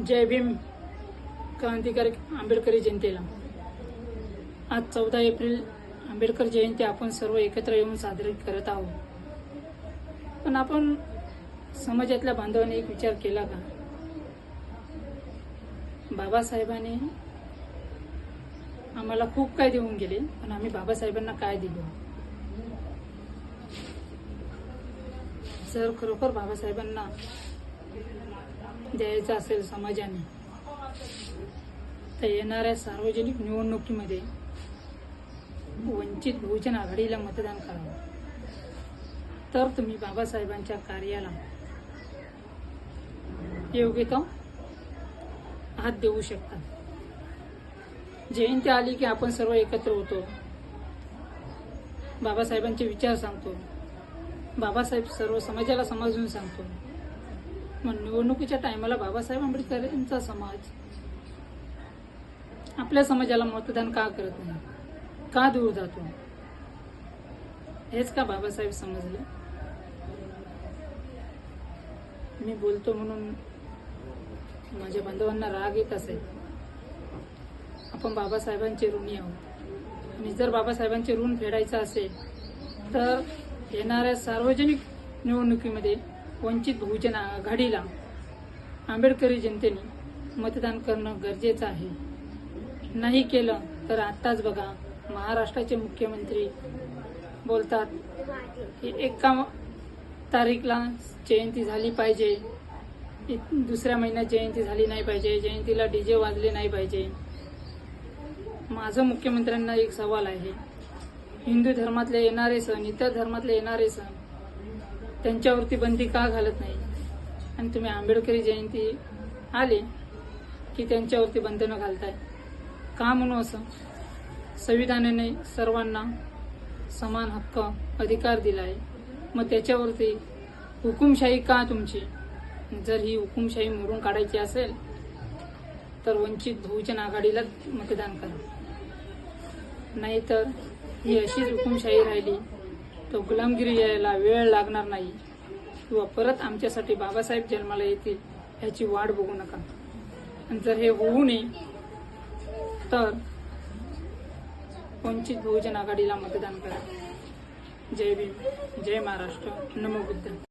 जय भीम क्रांतिकारी आंबेडकरी जनतेला. आज 14 एप्रिल आंबेडकर जयंती आपण सर्व एकत्र येऊन साजरी करत आहोत. पण आपण समाजातल्या बांधवांनी एक विचार केला का? बाबासाहेबांनी आम्हाला खूप काय देऊन गेले, पण आम्ही बाबासाहेबांना काय दिलो? जर खरोखर बाबासाहेबांना द्यायचं असेल समाजाने, तर येणाऱ्या सार्वजनिक निवडणुकीमध्ये वंचित बहुजन आघाडीला मतदान करावं. तर तुम्ही बाबासाहेबांच्या कार्याला योग्य तो हात देऊ शकता. जयंती आली की आपण सर्व एकत्र होतो, बाबासाहेबांचे विचार सांगतो, बाबासाहेब सर्व समाजाला समजून सांगतो. मग निवडणुकीच्या टायमाला बाबासाहेब आंबेडकर यांचा समाज आपल्या समाजाला मतदान का करत नाही, का दूर जातो? हेच का बाबासाहेब समजले? मी बोलतो म्हणून माझ्या बांधवांना राग येत असेल. आपण बाबासाहेबांचे ऋणी आहोत, आणि जर बाबासाहेबांचे ऋण फेडायचं असेल तर येणाऱ्या सार्वजनिक निवडणुकीमध्ये वंचित बहुजन आघाडीला आंबेडकरी जनतेने मतदान करणं गरजेचं आहे. नाही केलं तर आत्ताच बघा, महाराष्ट्राचे मुख्यमंत्री बोलतात की 1 तारीखला जयंती झाली पाहिजे, दुसऱ्या महिन्यात जयंती झाली नाही पाहिजे, जयंतीला डीजे वाजले नाही पाहिजे. माझं मुख्यमंत्र्यांना एक सवाल आहे, हिंदू धर्मातले येणारे सण, इतर धर्मातले येणारे सण त्यांच्यावरती बंदी का घालत नाही? आणि तुम्ही आंबेडकरी जयंती आले की त्यांच्यावरती बंधनं घालताय का? म्हणून असं संविधानाने सर्वांना समान हक्क अधिकार दिलाय, मग त्याच्यावरती हुकुमशाही का तुमची? जर ही हुकुमशाही मोडून काढायची असेल तर वंचित बहुजन आघाडीला मतदान करा. नाहीतर ही अशीच हुकुमशाही राहिली तर गुलामगिरी यायला वेळ लागणार नाही, किंवा परत आमच्यासाठी बाबासाहेब जन्माला येतील ह्याची वाट बघू नका. आणि जर हे होऊ नये तर वंचित बहुजन आघाडीला मतदान करा. जय भीम, जय महाराष्ट्र, नमो बुद्ध.